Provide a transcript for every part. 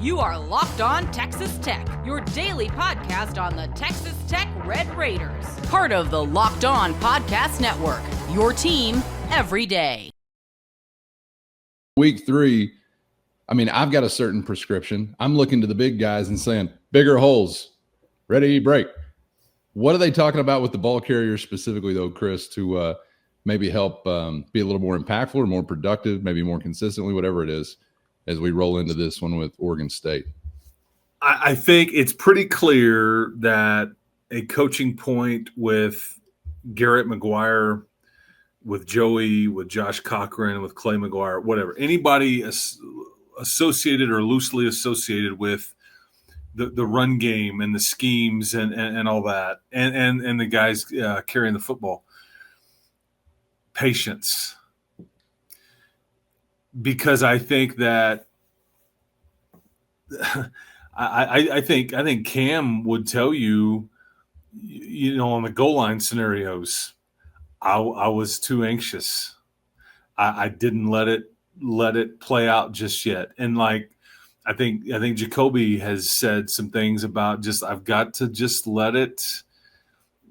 You are Locked On Texas Tech, your daily podcast on the Texas Tech Red Raiders. Part of the Locked On Podcast Network, your team every day. Week 3, I mean, I've got a certain prescription. I'm looking to the big guys and saying, bigger holes, ready, break. What are they talking about with the ball carriers specifically, though, Chris, to maybe help be a little more impactful or more productive, maybe more consistently, whatever it is, as we roll into this one with Oregon State? I think it's pretty clear that a coaching point with Garrett McGuire, with Joey, with Josh Cochran, with Clay McGuire, whatever, anybody associated or loosely associated with the run game and the schemes and all that, and the guys carrying the football. Patience. Because I think that I think Cam would tell you, on the goal line scenarios, I was too anxious. I didn't let it play out just yet. And I think Jacoby has said some things about just I've got to just let it.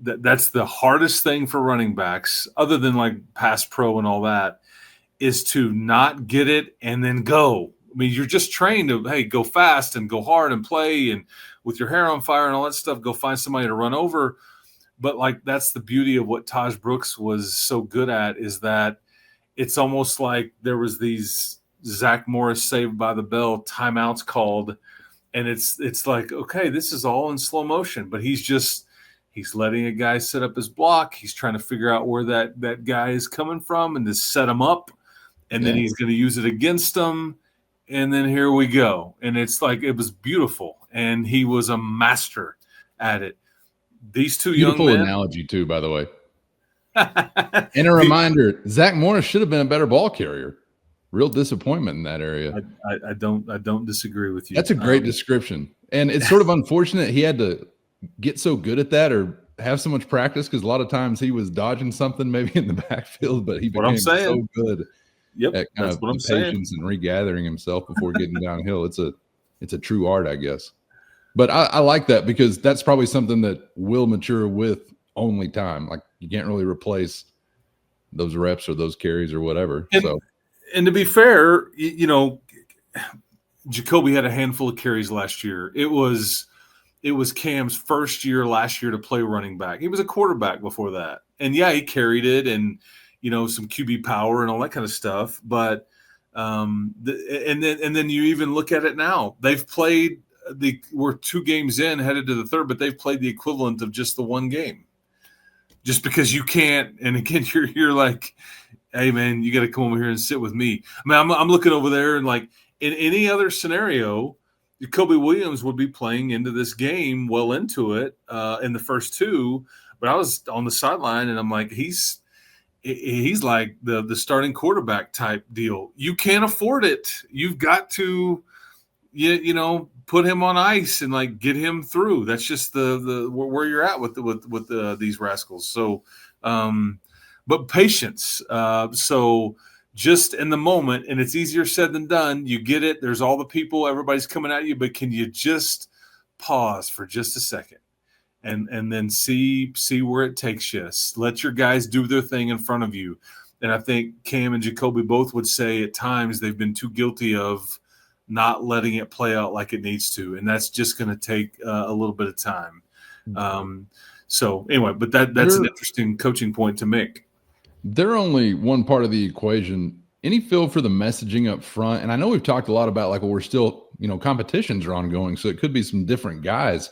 That's the hardest thing for running backs, other than pass pro and all that, is to not get it and then go. I mean, you're just trained to, hey, go fast and go hard and play and with your hair on fire and all that stuff, go find somebody to run over. But that's the beauty of what Taj Brooks was so good at, is that it's almost like there was these Zach Morris Saved by the Bell timeouts called, and it's like, okay, this is all in slow motion, but he's letting a guy set up his block. He's trying to figure out where that guy is coming from and to set him up. And then he's going to use it against them. And then here we go. And it's it was beautiful. And he was a master at it. These two beautiful young men. Analogy, too, by the way. And a reminder, Zach Morris should have been a better ball carrier. Real disappointment in that area. I don't disagree with you. That's a great description. And it's sort of unfortunate he had to get so good at that or have so much practice, because a lot of times he was dodging something maybe in the backfield, but he became so good. Yep, at kind of patience and regathering himself before getting downhill. It's a true art, I guess. But I like that, because that's probably something that will mature with only time. You can't really replace those reps or those carries or whatever. And to be fair, Jacoby had a handful of carries last year. It was Cam's first year last year to play running back. He was a quarterback before that. And he carried it and some QB power and all that kind of stuff. But and then you even look at it now. They've played we're 2 games in, headed to the third, but they've played the equivalent of just the one game. Just because you can't, and again, you're like, hey man, you got to come over here and sit with me. I mean, I'm looking over there, and in any other scenario, Jacoby Williams would be playing into this game, well into it, in the first 2. But I was on the sideline, and I'm like, he's like the starting quarterback type deal. You can't afford it. You've got to, put him on ice and get him through. That's just the where you're at with these rascals. So, but patience. So just in the moment, and it's easier said than done. You get it. There's all the people. Everybody's coming at you, but can you just pause for just a second? And then see where it takes you. Let your guys do their thing in front of you. And I think Cam and Jacoby both would say at times they've been too guilty of not letting it play out like it needs to. And that's just going to take a little bit of time. So anyway, but that's an interesting coaching point to make. They're only one part of the equation. Any feel for the messaging up front? And I know we've talked a lot about we're still, competitions are ongoing. So it could be some different guys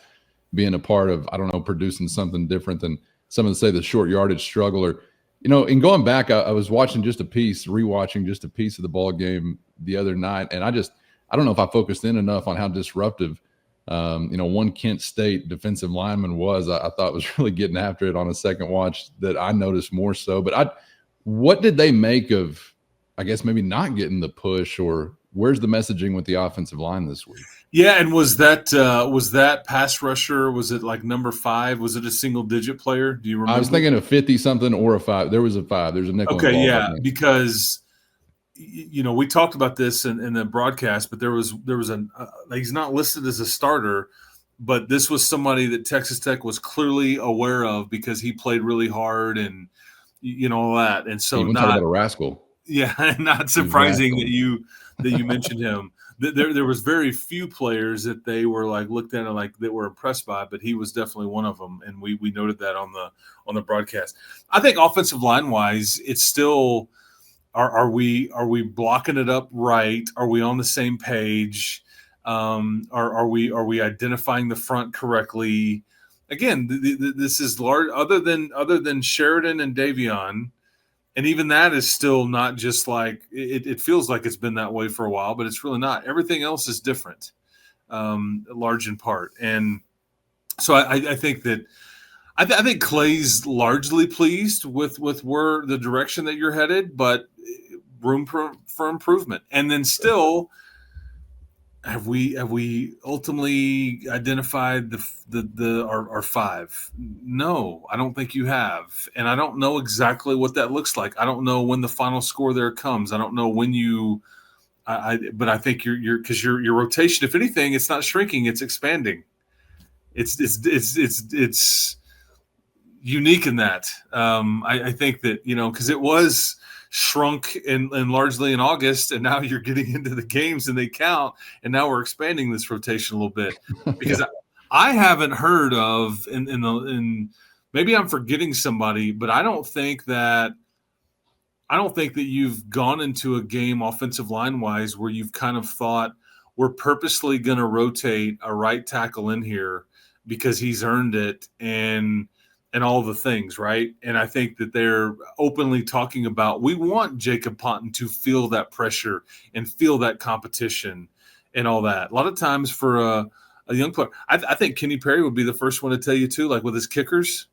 being a part of, producing something different than some of the short yardage struggle. Or, in going back, I was rewatching just a piece of the ball game the other night. And I don't know if I focused in enough on how disruptive, one Kent State defensive lineman was. I thought was really getting after it on a second watch that I noticed more so. But what did they make of, I guess, maybe not getting the push, or where's the messaging with the offensive line this week? Yeah, and was that pass rusher, was it number 5? Was it a single-digit player? Do you remember? I was thinking of 50-something or a 5. There was a 5. There's a nickel. Okay, yeah, because we talked about this in the broadcast, but there was he's not listed as a starter, but this was somebody that Texas Tech was clearly aware of because he played really hard and all that. And so you talk about a rascal. Yeah, not surprising that you mentioned him. There was very few players that they were like looked at and like that were impressed by, but he was definitely one of them, and we noted that on the broadcast. I think offensive line wise, it's still are we blocking it up right? Are we on the same page? Are we identifying the front correctly? Again, this is large. Other than Sheridan and Davion. And even that is still not just like it feels like it's been that way for a while, but it's really not. Everything else is different, large in part. And so I think that I think Clay's largely pleased with where the direction that you're headed, but room for improvement. And then still, have we ultimately identified our five? No, I don't think you have, and I don't know exactly what that looks like. I don't know when the final score there comes. I don't know when you. But I think you're because your rotation, if anything, it's not shrinking; it's expanding. It's unique in that. I think that because it was shrunk and largely in August, and now you're getting into the games and they count, and now we're expanding this rotation a little bit because I haven't heard of in maybe I'm forgetting somebody, but I don't think that you've gone into a game offensive line wise where you've kind of thought we're purposely going to rotate a right tackle in here because he's earned it and all the things, right? And I think that they're openly talking about we want Jacob Ponton to feel that pressure and feel that competition and all that. A lot of times for a young player, I think Kenny Perry would be the first one to tell you too, like with his kickers.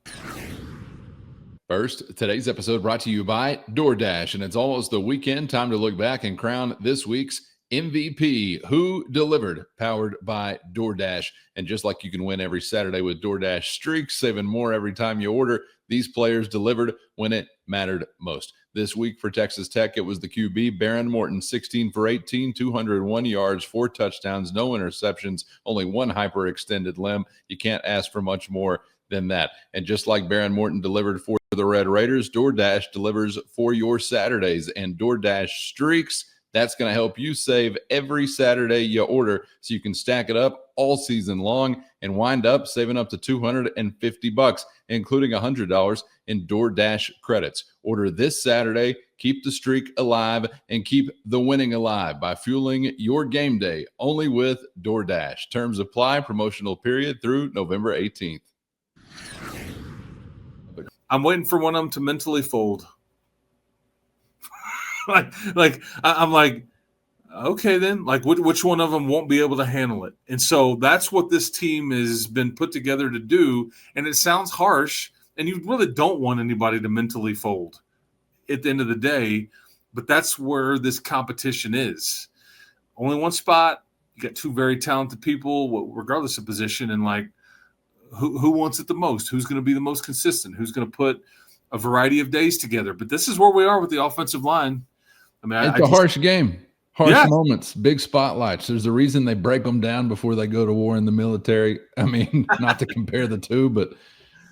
First, today's episode brought to you by DoorDash, and it's almost the weekend. Time to look back and crown this week's MVP, Who Delivered, powered by DoorDash. And just like you can win every Saturday with DoorDash Streaks, saving more every time you order, these players delivered when it mattered most. This week for Texas Tech, it was the QB, Baron Morton, 16 for 18, 201 yards, 4 touchdowns, no interceptions, only 1 hyperextended limb. You can't ask for much more than that. And just like Baron Morton delivered for the Red Raiders, DoorDash delivers for your Saturdays. And DoorDash Streaks, that's going to help you save every Saturday you order so you can stack it up all season long and wind up saving up to $250, including $100 in DoorDash credits. Order this Saturday, keep the streak alive, and keep the winning alive by fueling your game day only with DoorDash. Terms apply, promotional period through November 18th. I'm waiting for one of them to mentally fold. I'm like, okay, then, like, which one of them won't be able to handle it? And so that's what this team has been put together to do. And it sounds harsh, and you really don't want anybody to mentally fold at the end of the day. But that's where this competition is. Only one spot. You got 2 very talented people, regardless of position, and like, who wants it the most? Who's going to be the most consistent? Who's going to put a variety of days together? But this is where we are with the offensive line. I mean, it's a harsh game, harsh moments, big spotlights. There's a reason they break them down before they go to war in the military. I mean, not to compare the two, but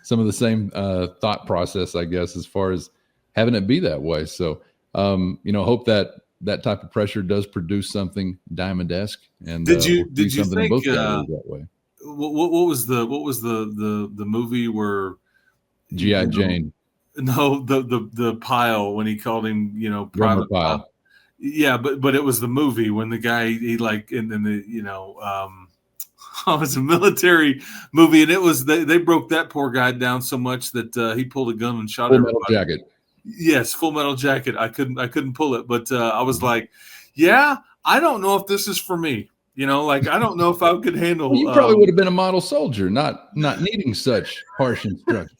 some of the same thought process, I guess, as far as having it be that way. So, hope that type of pressure does produce something Diamond-esque. And did you think both that way? What was the movie where G.I. Jane? No, the pile when he called him, Private Pile. Yeah, but it was the movie when the guy he like in the it was a military movie, and it was they broke that poor guy down so much that he pulled a gun and shot everybody. Full Metal Jacket. Yes, Full Metal Jacket. I couldn't pull it, but I was like, yeah, I don't know if this is for me. I don't know if I could handle. Well, you probably would have been a model soldier, not needing such harsh instruction.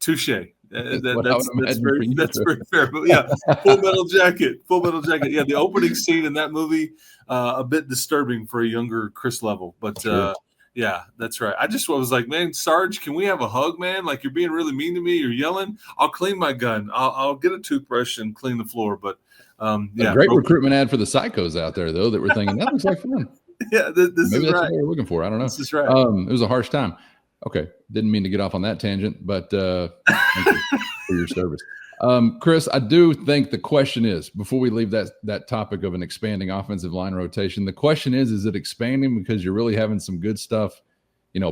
Touche. That's very fair. But yeah, Full Metal Jacket. Yeah, the opening scene in that movie, a bit disturbing for a younger Chris Level. But sure. Yeah, that's right. I just was like, man, Sarge, can we have a hug, man? Like, you're being really mean to me. You're yelling. I'll clean my gun. I'll get a toothbrush and clean the floor. But A great recruitment ad for the psychos out there, though, that were thinking that looks like fun. Yeah, this Maybe is that's right. what they were looking for. I don't know. This is right. It was a harsh time. Okay, didn't mean to get off on that tangent, but thank you for your service. Chris, I do think the question is, before we leave that topic of an expanding offensive line rotation, the question is it expanding because you're really having some good stuff,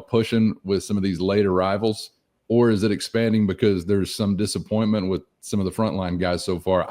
pushing with some of these late arrivals, or is it expanding because there's some disappointment with some of the frontline guys so far?